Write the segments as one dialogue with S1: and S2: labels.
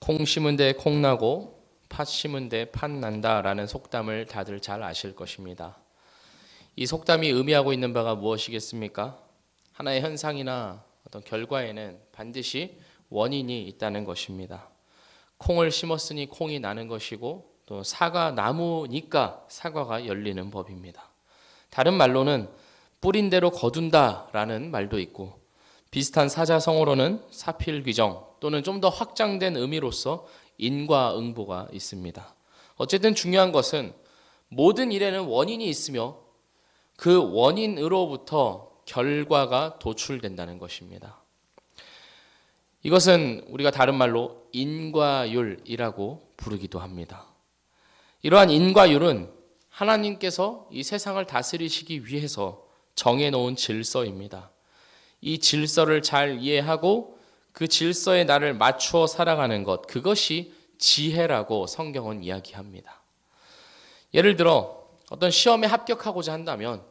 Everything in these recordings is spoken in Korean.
S1: 콩 심은 데 콩 나고 팥 심은 데 팥 난다라는 속담을 다들 잘 아실 것입니다. 이 속담이 의미하고 있는 바가 무엇이겠습니까? 하나의 현상이나 어떤 결과에는 반드시 원인이 있다는 것입니다. 콩을 심었으니 콩이 나는 것이고 또 사과 나무니까 사과가 열리는 법입니다. 다른 말로는 뿌린 대로 거둔다라는 말도 있고 비슷한 사자성어로는 사필귀정 또는 좀 더 확장된 의미로서 인과응보가 있습니다. 어쨌든 중요한 것은 모든 일에는 원인이 있으며 그 원인으로부터 결과가 도출된다는 것입니다. 이것은 우리가 다른 말로 인과율이라고 부르기도 합니다. 이러한 인과율은 하나님께서 이 세상을 다스리시기 위해서 정해놓은 질서입니다. 이 질서를 잘 이해하고 그 질서에 나를 맞추어 살아가는 것, 그것이 지혜라고 성경은 이야기합니다. 예를 들어 어떤 시험에 합격하고자 한다면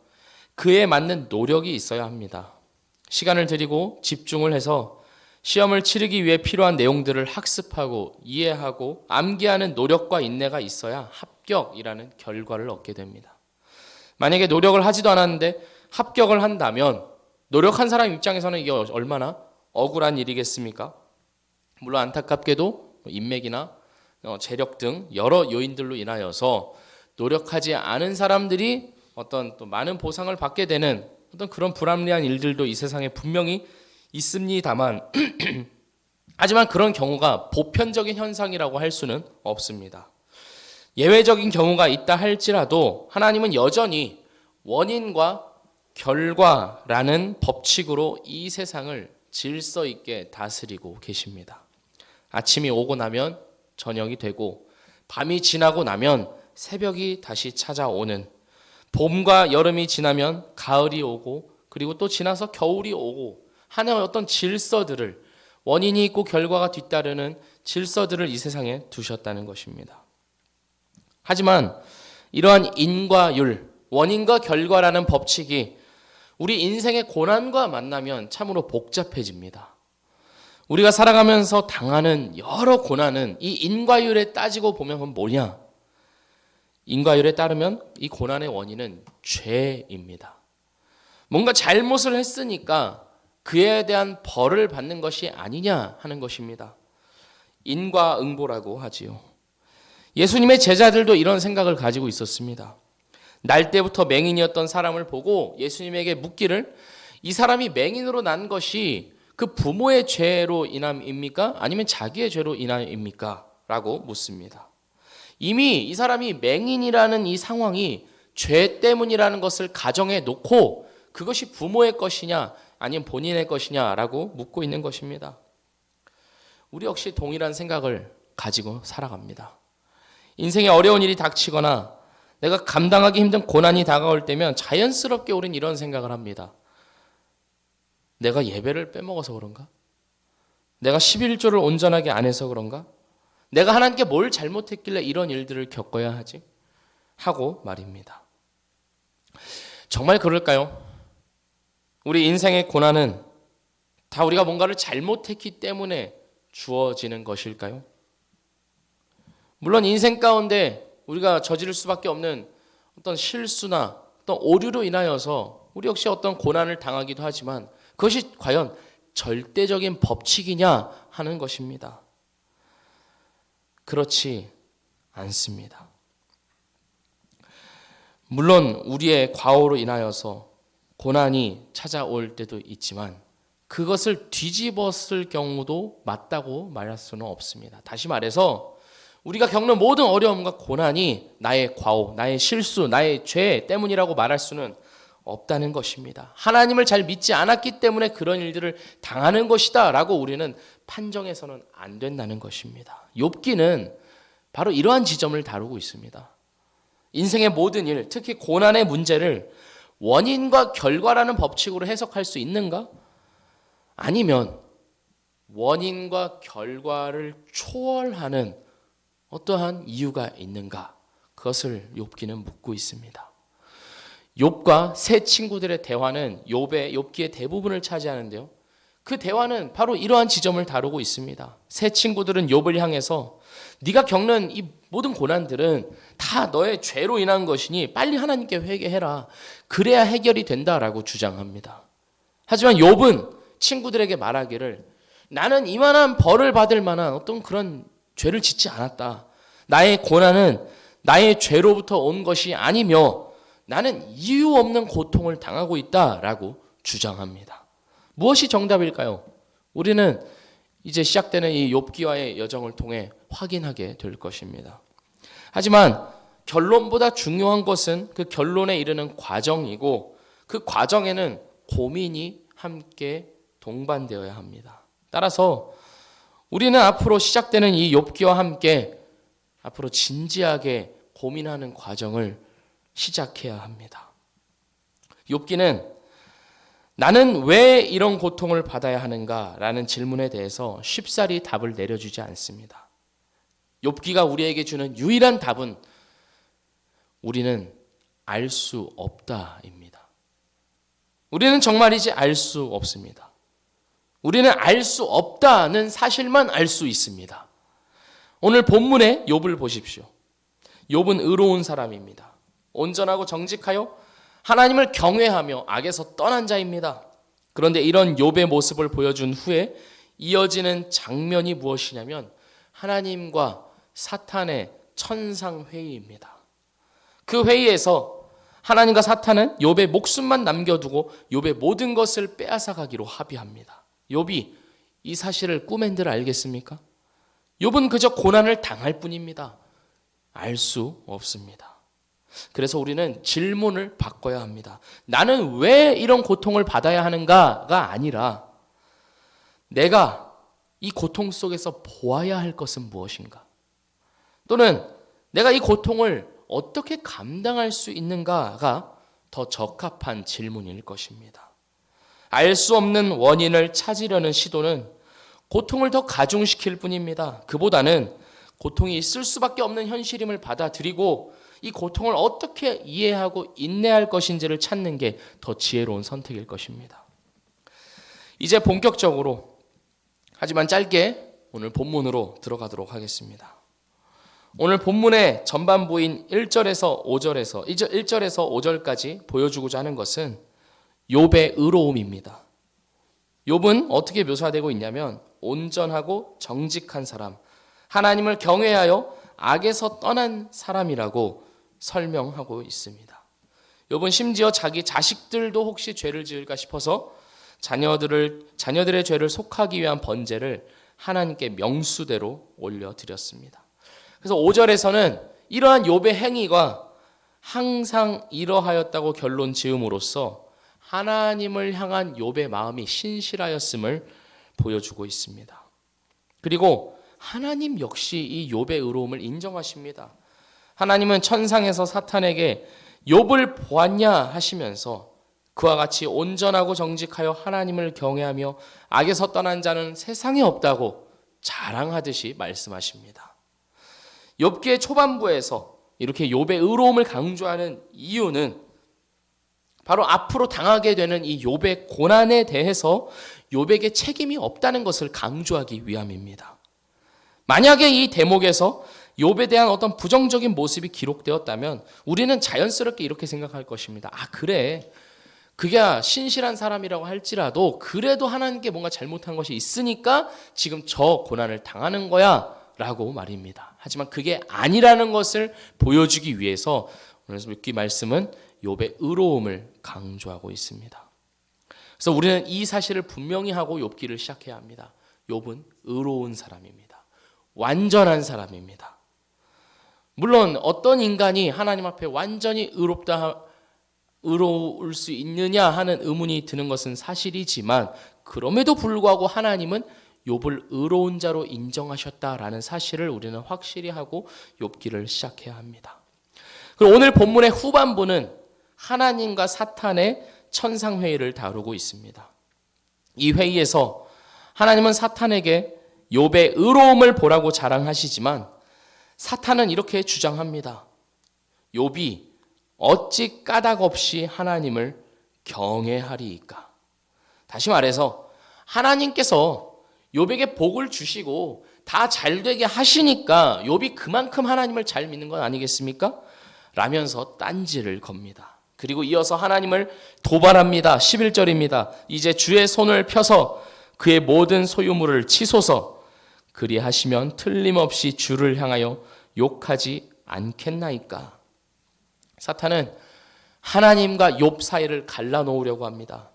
S1: 그에 맞는 노력이 있어야 합니다. 시간을 들이고 집중을 해서 시험을 치르기 위해 필요한 내용들을 학습하고 이해하고 암기하는 노력과 인내가 있어야 합격이라는 결과를 얻게 됩니다. 만약에 노력을 하지도 않았는데 합격을 한다면 노력한 사람 입장에서는 이게 얼마나 억울한 일이겠습니까? 물론 안타깝게도 인맥이나 재력 등 여러 요인들로 인하여서 노력하지 않은 사람들이 어떤 또 많은 보상을 받게 되는 어떤 그런 불합리한 일들도 이 세상에 분명히 있습니다만 하지만 그런 경우가 보편적인 현상이라고 할 수는 없습니다. 예외적인 경우가 있다 할지라도 하나님은 여전히 원인과 결과라는 법칙으로 이 세상을 질서 있게 다스리고 계십니다. 아침이 오고 나면 저녁이 되고 밤이 지나고 나면 새벽이 다시 찾아오는, 봄과 여름이 지나면 가을이 오고 그리고 또 지나서 겨울이 오고 하는 어떤 질서들을, 원인이 있고 결과가 뒤따르는 질서들을 이 세상에 두셨다는 것입니다. 하지만 이러한 인과율, 원인과 결과라는 법칙이 우리 인생의 고난과 만나면 참으로 복잡해집니다. 우리가 살아가면서 당하는 여러 고난은 이 인과율에 따지고 보면 뭐냐? 인과율에 따르면 이 고난의 원인은 죄입니다. 뭔가 잘못을 했으니까 그에 대한 벌을 받는 것이 아니냐 하는 것입니다. 인과응보라고 하지요. 예수님의 제자들도 이런 생각을 가지고 있었습니다. 날 때부터 맹인이었던 사람을 보고 예수님에게 묻기를, 이 사람이 맹인으로 난 것이 그 부모의 죄로 인함입니까? 아니면 자기의 죄로 인함입니까? 라고 묻습니다. 이미 이 사람이 맹인이라는 이 상황이 죄 때문이라는 것을 가정해 놓고 그것이 부모의 것이냐 아니면 본인의 것이냐라고 묻고 있는 것입니다. 우리 역시 동일한 생각을 가지고 살아갑니다. 인생에 어려운 일이 닥치거나 내가 감당하기 힘든 고난이 다가올 때면 자연스럽게 우린 이런 생각을 합니다. 내가 예배를 빼먹어서 그런가? 내가 11조를 온전하게 안 해서 그런가? 내가 하나님께 뭘 잘못했길래 이런 일들을 겪어야 하지? 하고 말입니다. 정말 그럴까요? 우리 인생의 고난은 다 우리가 뭔가를 잘못했기 때문에 주어지는 것일까요? 물론 인생 가운데 우리가 저지를 수밖에 없는 어떤 실수나 어떤 오류로 인하여서 우리 역시 어떤 고난을 당하기도 하지만 그것이 과연 절대적인 법칙이냐 하는 것입니다. 그렇지 않습니다. 물론 우리의 과오로 인하여서 고난이 찾아올 때도 있지만 그것을 뒤집었을 경우도 맞다고 말할 수는 없습니다. 다시 말해서 우리가 겪는 모든 어려움과 고난이 나의 과오, 나의 실수, 나의 죄 때문이라고 말할 수는 없다는 것입니다. 하나님을 잘 믿지 않았기 때문에 그런 일들을 당하는 것이다 라고 우리는 판정해서는 안 된다는 것입니다. 욥기는 바로 이러한 지점을 다루고 있습니다. 인생의 모든 일, 특히 고난의 문제를 원인과 결과라는 법칙으로 해석할 수 있는가? 아니면 원인과 결과를 초월하는 어떠한 이유가 있는가? 그것을 욥기는 묻고 있습니다. 욥과 세 친구들의 대화는 욥기의 대부분을 차지하는데요. 그 대화는 바로 이러한 지점을 다루고 있습니다. 세 친구들은 욥을 향해서 네가 겪는 이 모든 고난들은 다 너의 죄로 인한 것이니 빨리 하나님께 회개해라. 그래야 해결이 된다라고 주장합니다. 하지만 욥은 친구들에게 말하기를 나는 이만한 벌을 받을 만한 어떤 그런 죄를 짓지 않았다. 나의 고난은 나의 죄로부터 온 것이 아니며 나는 이유 없는 고통을 당하고 있다라고 주장합니다. 무엇이 정답일까요? 우리는 이제 시작되는 이 욥기와의 여정을 통해 확인하게 될 것입니다. 하지만 결론보다 중요한 것은 그 결론에 이르는 과정이고 그 과정에는 고민이 함께 동반되어야 합니다. 따라서 우리는 앞으로 시작되는 이 욥기와 함께 앞으로 진지하게 고민하는 과정을 시작해야 합니다. 욥기는 나는 왜 이런 고통을 받아야 하는가라는 질문에 대해서 쉽사리 답을 내려주지 않습니다. 욥기가 우리에게 주는 유일한 답은 우리는 알 수 없다입니다. 우리는 정말이지 알 수 없습니다. 우리는 알 수 없다는 사실만 알 수 있습니다. 오늘 본문의 욥을 보십시오. 욥은 의로운 사람입니다. 온전하고 정직하여 하나님을 경외하며 악에서 떠난 자입니다. 그런데 이런 욥의 모습을 보여준 후에 이어지는 장면이 무엇이냐면 하나님과 사탄의 천상회의입니다. 그 회의에서 하나님과 사탄은 욥의 목숨만 남겨두고 욥의 모든 것을 빼앗아가기로 합의합니다. 욥이 이 사실을 꿈엔들 알겠습니까? 욥은 그저 고난을 당할 뿐입니다. 알 수 없습니다. 그래서 우리는 질문을 바꿔야 합니다. 나는 왜 이런 고통을 받아야 하는가가 아니라 내가 이 고통 속에서 보아야 할 것은 무엇인가? 또는 내가 이 고통을 어떻게 감당할 수 있는가가 더 적합한 질문일 것입니다. 알 수 없는 원인을 찾으려는 시도는 고통을 더 가중시킬 뿐입니다. 그보다는 고통이 있을 수밖에 없는 현실임을 받아들이고 이 고통을 어떻게 이해하고 인내할 것인지를 찾는 게 더 지혜로운 선택일 것입니다. 이제 본격적으로 하지만 짧게 오늘 본문으로 들어가도록 하겠습니다. 오늘 본문의 전반부인 1절에서 5절까지 보여주고자 하는 것은 욥의 의로움입니다. 욥은 어떻게 묘사되고 있냐면 온전하고 정직한 사람, 하나님을 경외하여 악에서 떠난 사람이라고 설명하고 있습니다. 욥은 심지어 자기 자식들도 혹시 죄를 지을까 싶어서 자녀들의 죄를 속하기 위한 번제를 하나님께 명수대로 올려드렸습니다. 그래서 5절에서는 이러한 욥의 행위가 항상 이러하였다고 결론 지음으로써 하나님을 향한 욥의 마음이 신실하였음을 보여주고 있습니다. 그리고 하나님 역시 이 욥의 의로움을 인정하십니다. 하나님은 천상에서 사탄에게 욥을 보았냐 하시면서 그와 같이 온전하고 정직하여 하나님을 경외하며 악에서 떠난 자는 세상에 없다고 자랑하듯이 말씀하십니다. 욥기의 초반부에서 이렇게 욥의 의로움을 강조하는 이유는 바로 앞으로 당하게 되는 이 욥의 고난에 대해서 욥에게 책임이 없다는 것을 강조하기 위함입니다. 만약에 이 대목에서 욥에 대한 어떤 부정적인 모습이 기록되었다면 우리는 자연스럽게 이렇게 생각할 것입니다. 아, 그래. 그게 신실한 사람이라고 할지라도 그래도 하나님께 뭔가 잘못한 것이 있으니까 지금 저 고난을 당하는 거야 라고 말입니다. 하지만 그게 아니라는 것을 보여주기 위해서 오늘 욥기 말씀은 욥의 의로움을 강조하고 있습니다. 그래서 우리는 이 사실을 분명히 하고 욥기를 시작해야 합니다. 욥은 의로운 사람입니다. 완전한 사람입니다. 물론 어떤 인간이 하나님 앞에 완전히 의로울 수 있느냐 하는 의문이 드는 것은 사실이지만 그럼에도 불구하고 하나님은 욥을 의로운 자로 인정하셨다라는 사실을 우리는 확실히 하고 욥기를 시작해야 합니다. 그리고 오늘 본문의 후반부는 하나님과 사탄의 천상회의를 다루고 있습니다. 이 회의에서 하나님은 사탄에게 욥의 의로움을 보라고 자랑하시지만 사탄은 이렇게 주장합니다. 욥이 어찌 까닭 없이 하나님을 경외하리이까? 다시 말해서 하나님께서 욥에게 복을 주시고 다 잘되게 하시니까 욥이 그만큼 하나님을 잘 믿는 건 아니겠습니까? 라면서 딴지를 겁니다. 그리고 이어서 하나님을 도발합니다. 11절입니다. 이제 주의 손을 펴서 그의 모든 소유물을 치소서. 그리하시면 틀림없이 주를 향하여 욕하지 않겠나이까. 사탄은 하나님과 욥 사이를 갈라놓으려고 합니다.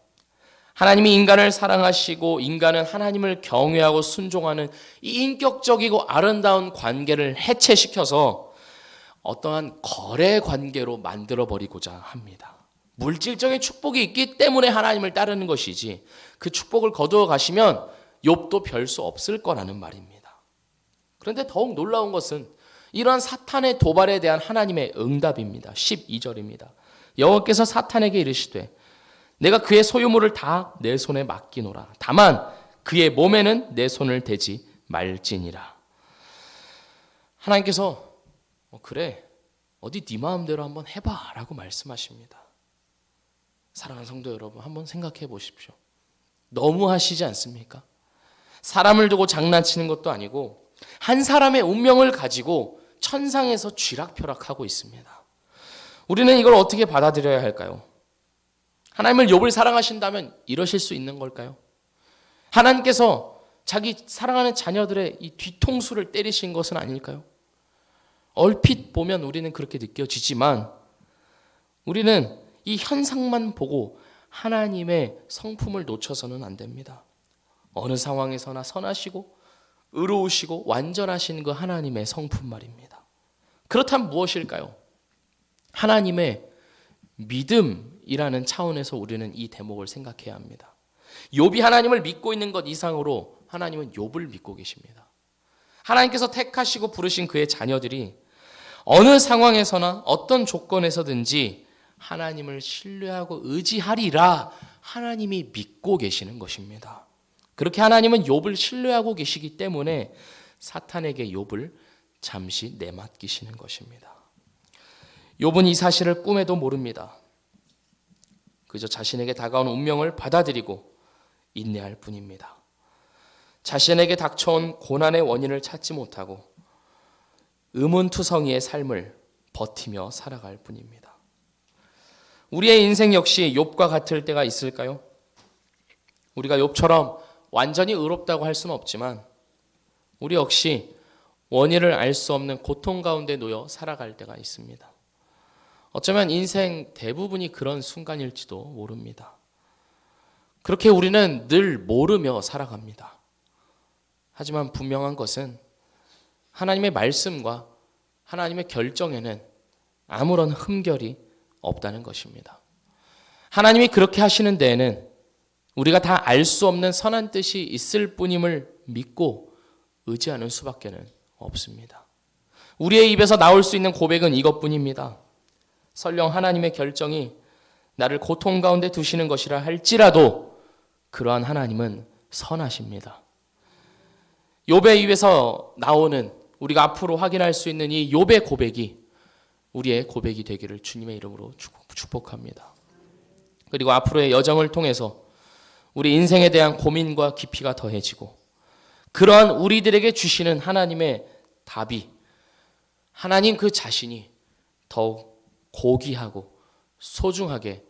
S1: 하나님이 인간을 사랑하시고 인간은 하나님을 경외하고 순종하는 이 인격적이고 아름다운 관계를 해체시켜서 어떠한 거래 관계로 만들어버리고자 합니다. 물질적인 축복이 있기 때문에 하나님을 따르는 것이지 그 축복을 거두어 가시면 욥도 별 수 없을 거라는 말입니다. 그런데 더욱 놀라운 것은 이러한 사탄의 도발에 대한 하나님의 응답입니다. 12절입니다. 여호와께서 사탄에게 이르시되 내가 그의 소유물을 다 내 손에 맡기노라. 다만 그의 몸에는 내 손을 대지 말지니라. 하나님께서 그래 어디 네 마음대로 한번 해봐 라고 말씀하십니다. 사랑하는 성도 여러분, 한번 생각해 보십시오. 너무 하시지 않습니까? 사람을 두고 장난치는 것도 아니고 한 사람의 운명을 가지고 천상에서 쥐락펴락하고 있습니다. 우리는 이걸 어떻게 받아들여야 할까요? 하나님을 욥을 사랑하신다면 이러실 수 있는 걸까요? 하나님께서 자기 사랑하는 자녀들의 이 뒤통수를 때리신 것은 아닐까요? 얼핏 보면 우리는 그렇게 느껴지지만 우리는 이 현상만 보고 하나님의 성품을 놓쳐서는 안 됩니다. 어느 상황에서나 선하시고 의로우시고 완전하신 그 하나님의 성품 말입니다. 그렇다면 무엇일까요? 하나님의 믿음이라는 차원에서 우리는 이 대목을 생각해야 합니다. 욥이 하나님을 믿고 있는 것 이상으로 하나님은 욥을 믿고 계십니다. 하나님께서 택하시고 부르신 그의 자녀들이 어느 상황에서나 어떤 조건에서든지 하나님을 신뢰하고 의지하리라 하나님이 믿고 계시는 것입니다. 그렇게 하나님은 욥을 신뢰하고 계시기 때문에 사탄에게 욥을 잠시 내맡기시는 것입니다. 욥은 이 사실을 꿈에도 모릅니다. 그저 자신에게 다가온 운명을 받아들이고 인내할 뿐입니다. 자신에게 닥쳐온 고난의 원인을 찾지 못하고 의문투성이의 삶을 버티며 살아갈 뿐입니다. 우리의 인생 역시 욥과 같을 때가 있을까요? 우리가 욥처럼 완전히 의롭다고 할 수는 없지만 우리 역시 원인을 알 수 없는 고통 가운데 놓여 살아갈 때가 있습니다. 어쩌면 인생 대부분이 그런 순간일지도 모릅니다. 그렇게 우리는 늘 모르며 살아갑니다. 하지만 분명한 것은 하나님의 말씀과 하나님의 결정에는 아무런 흠결이 없다는 것입니다. 하나님이 그렇게 하시는 데에는 우리가 다 알 수 없는 선한 뜻이 있을 뿐임을 믿고 의지하는 수밖에는 없습니다. 우리의 입에서 나올 수 있는 고백은 이것뿐입니다. 설령 하나님의 결정이 나를 고통 가운데 두시는 것이라 할지라도 그러한 하나님은 선하십니다. 욥의 입에서 나오는 우리가 앞으로 확인할 수 있는 이 욥의 고백이 우리의 고백이 되기를 주님의 이름으로 축복합니다. 그리고 앞으로의 여정을 통해서 우리 인생에 대한 고민과 깊이가 더해지고 그러한 우리들에게 주시는 하나님의 답이 하나님 그 자신이 더욱 고귀하고 소중하게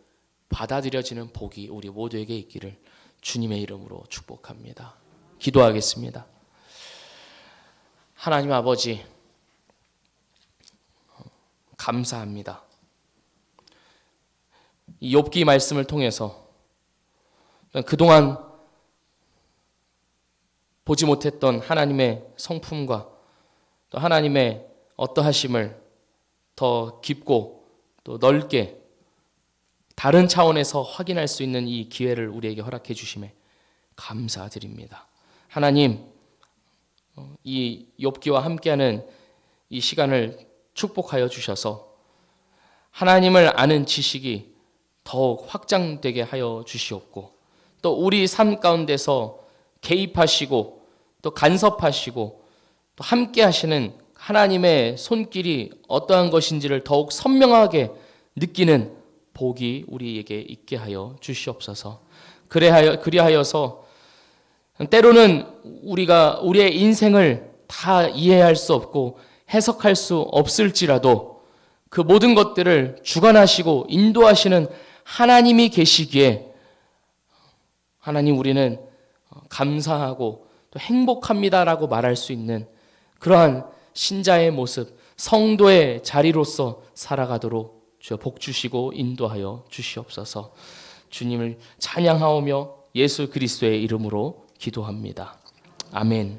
S1: 받아들여지는 복이 우리 모두에게 있기를 주님의 이름으로 축복합니다. 기도하겠습니다. 하나님 아버지, 감사합니다. 이 욥기 말씀을 통해서 그동안 보지 못했던 하나님의 성품과 또 하나님의 어떠하심을 더 깊고 또 넓게 다른 차원에서 확인할 수 있는 이 기회를 우리에게 허락해 주심에 감사드립니다. 하나님, 이 욥기와 함께하는 이 시간을 축복하여 주셔서 하나님을 아는 지식이 더욱 확장되게 하여 주시옵고 또 우리 삶 가운데서 개입하시고 또 간섭하시고 또 함께 하시는 하나님의 손길이 어떠한 것인지를 더욱 선명하게 느끼는 복이 우리에게 있게 하여 주시옵소서. 그리하여서 때로는 우리가 우리의 인생을 다 이해할 수 없고 해석할 수 없을지라도 그 모든 것들을 주관하시고 인도하시는 하나님이 계시기에 하나님 우리는 감사하고 또 행복합니다라고 말할 수 있는 그러한 신자의 모습, 성도의 자리로서 살아가도록 주여 복 주시고 인도하여 주시옵소서. 주님을 찬양하오며 예수 그리스도의 이름으로 기도합니다. 아멘.